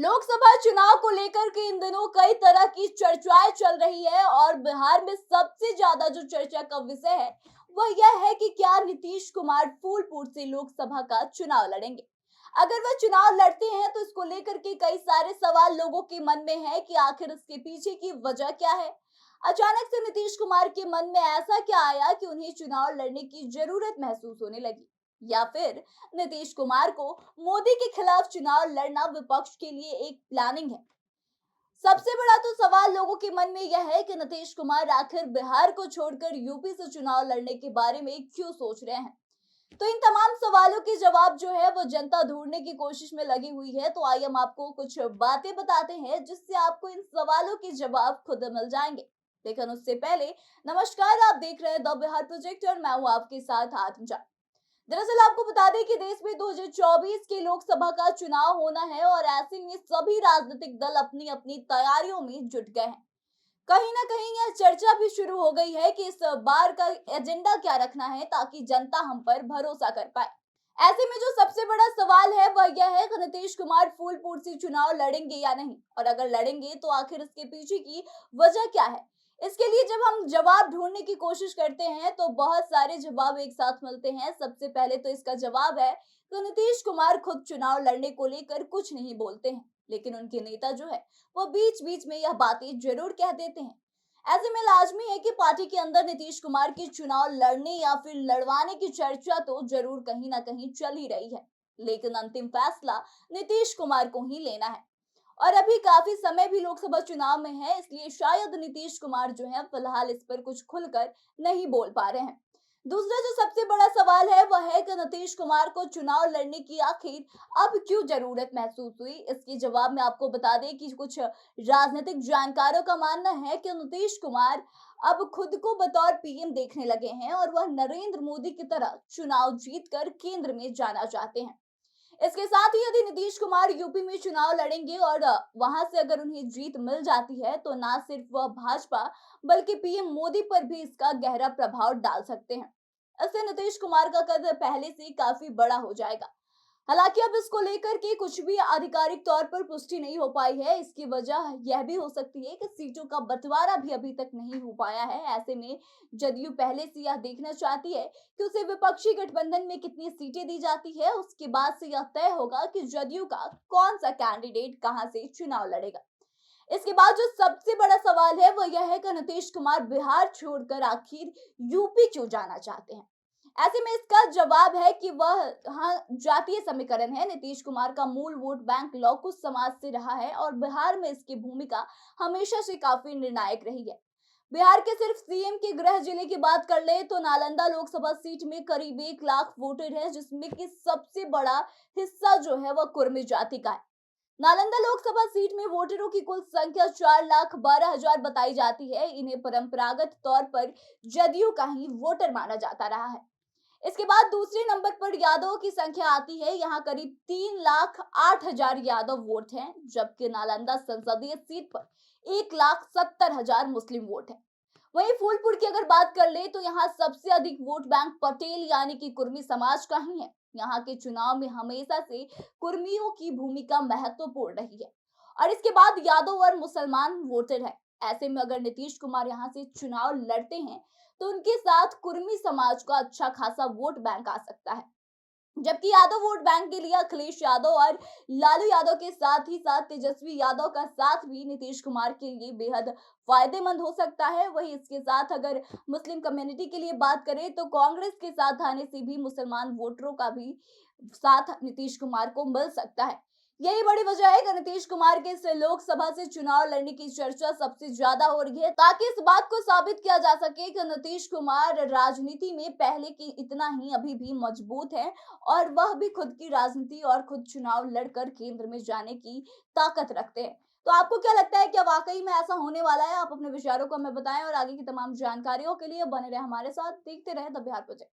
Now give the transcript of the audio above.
लोकसभा चुनाव को लेकर के इन दिनों कई तरह की चर्चाएं चल रही है और बिहार में सबसे ज्यादा जो चर्चा का विषय है वह यह है कि क्या नीतीश कुमार फूलपुर से लोकसभा का चुनाव लड़ेंगे। अगर वह चुनाव लड़ते हैं तो इसको लेकर के कई सारे सवाल लोगों के मन में है कि आखिर इसके पीछे की वजह क्या है। अचानक से नीतीश कुमार के मन में ऐसा क्या आया कि उन्हें चुनाव लड़ने की जरूरत महसूस होने लगी, या फिर नीतीश कुमार को मोदी के खिलाफ चुनाव लड़ना विपक्ष के लिए एक प्लानिंग है। सबसे बड़ा तो सवाल लोगों के मन में यह है कि नीतीश कुमार आखिर बिहार को छोड़कर यूपी से चुनाव लड़ने के बारे में क्यों सोच रहे हैं। तो इन तमाम सवालों के जवाब जो है वो जनता ढूंढने की कोशिश में लगी हुई है। तो आइए हम आपको कुछ बातें बताते हैं जिससे आपको इन सवालों के जवाब खुद मिल जाएंगे। लेकिन उससे पहले नमस्कार, आप देख रहे हैं द बिहार प्रोजेक्ट और मैं हूं आपके साथ आत्मजा। दरअसल आपको बता दें कि देश में 2024 के लोकसभा का चुनाव होना है और ऐसे में सभी राजनीतिक दल अपनी अपनी तैयारियों में जुट गए हैं। कहीं ना कहीं यह चर्चा भी शुरू हो गई है कि इस बार का एजेंडा क्या रखना है ताकि जनता हम पर भरोसा कर पाए। ऐसे में जो सबसे बड़ा सवाल है वह यह है कि नीतीश कुमार फूलपुर से चुनाव लड़ेंगे या नहीं, और अगर लड़ेंगे तो आखिर इसके पीछे की वजह क्या है। इसके लिए जब हम जवाब ढूंढने की कोशिश करते हैं तो बहुत सारे जवाब एक साथ मिलते हैं। सबसे पहले तो इसका जवाब है कि नीतीश कुमार खुद चुनाव लड़ने को लेकर कुछ नहीं बोलते हैं, लेकिन उनके नेता जो है वो बीच बीच में यह बातें जरूर कह देते हैं। ऐसे में लाजमी है कि पार्टी के अंदर नीतीश कुमार की चुनाव लड़ने या फिर लड़वाने की चर्चा तो जरूर कहीं ना कहीं चल ही रही है, लेकिन अंतिम फैसला नीतीश कुमार को ही लेना है। और अभी काफी समय भी लोकसभा चुनाव में है, इसलिए शायद नीतीश कुमार जो है फिलहाल इस पर कुछ खुलकर नहीं बोल पा रहे हैं। दूसरा जो सबसे बड़ा सवाल है वह है कि नीतीश कुमार को चुनाव लड़ने की आखिर अब क्यों जरूरत महसूस हुई। इसके जवाब में आपको बता दें कि कुछ राजनीतिक जानकारों का मानना है कि नीतीश कुमार अब खुद को बतौर पीएम देखने लगे हैं और वह नरेंद्र मोदी की तरह चुनाव जीतकर केंद्र में जाना चाहते हैं। इसके साथ ही यदि नीतीश कुमार यूपी में चुनाव लड़ेंगे और वहां से अगर उन्हें जीत मिल जाती है तो ना सिर्फ वह भाजपा बल्कि पीएम मोदी पर भी इसका गहरा प्रभाव डाल सकते हैं। इससे नीतीश कुमार का कद पहले से काफी बड़ा हो जाएगा। हालांकि अब इसको लेकर के कुछ भी आधिकारिक तौर पर पुष्टि नहीं हो पाई है। इसकी वजह यह भी हो सकती है कि सीटों का बंटवारा भी अभी तक नहीं हो पाया है। ऐसे में जदयू पहले से यह देखना चाहती है कि उसे विपक्षी गठबंधन में कितनी सीटें दी जाती है, उसके बाद से यह तय होगा कि जदयू का कौन सा कैंडिडेट कहां से चुनाव लड़ेगा। इसके बाद जो सबसे बड़ा सवाल है वो यह है कि नीतीश कुमार बिहार छोड़कर आखिर यूपी क्यों जाना चाहते हैं। ऐसे में इसका जवाब है कि वह हाँ जातीय समीकरण है। नीतीश कुमार का मूल वोट बैंक लौकुश समाज से रहा है और बिहार में इसकी भूमिका हमेशा से काफी निर्णायक रही है। बिहार के सिर्फ सीएम के गृह जिले की बात कर ले तो नालंदा लोकसभा सीट में करीब 1 लाख वोटर है, जिसमें कि सबसे बड़ा हिस्सा जो है वह कुर्मी जाति का है। नालंदा लोकसभा सीट में वोटरों की कुल संख्या 4,12,000 बताई जाती है। इन्हें परंपरागत तौर पर जदयू का ही वोटर माना जाता रहा है। इसके बाद दूसरे नंबर पर यादवों की संख्या आती है। यहाँ करीब 3,08,000 यादव वोट हैं, जबकि नालंदा संसदीय सीट पर 1,70,000 मुस्लिम वोट है। वहीं फूलपुर की अगर बात कर ले तो यहाँ सबसे अधिक वोट बैंक पटेल यानी कि कुर्मी समाज का ही है। यहाँ के चुनाव में हमेशा से कुर्मियों की भूमिका महत्वपूर्ण रही है और इसके बाद यादव और मुसलमान वोटर है। ऐसे में अगर नीतीश कुमार यहाँ से चुनाव लड़ते हैं तो उनके साथ कुर्मी समाज का अच्छा खासा वोट बैंक आ सकता है। जबकि यादव वोट बैंक के लिए अखिलेश यादव और लालू यादव के साथ ही साथ तेजस्वी यादव का साथ भी नीतीश कुमार के लिए बेहद फायदेमंद हो सकता है। वहीं इसके साथ अगर मुस्लिम कम्युनिटी के लिए बात करें तो कांग्रेस के साथ आने से भी मुसलमान वोटरों का भी साथ नीतीश कुमार को मिल सकता है। यही बड़ी वजह है कि नीतीश कुमार के इस लोकसभा से चुनाव लड़ने की चर्चा सबसे ज्यादा हो रही है, ताकि इस बात को साबित किया जा सके कि नीतीश कुमार राजनीति में पहले की इतना ही अभी भी मजबूत है और वह भी खुद की राजनीति और खुद चुनाव लड़कर केंद्र में जाने की ताकत रखते हैं। तो आपको क्या लगता है, क्या वाकई में ऐसा होने वाला है? आप अपने विचारों को हमें बताएं और आगे की तमाम जानकारियों के लिए बने रहे हमारे साथ, देखते रहे द बिहार प्रोजेक्ट।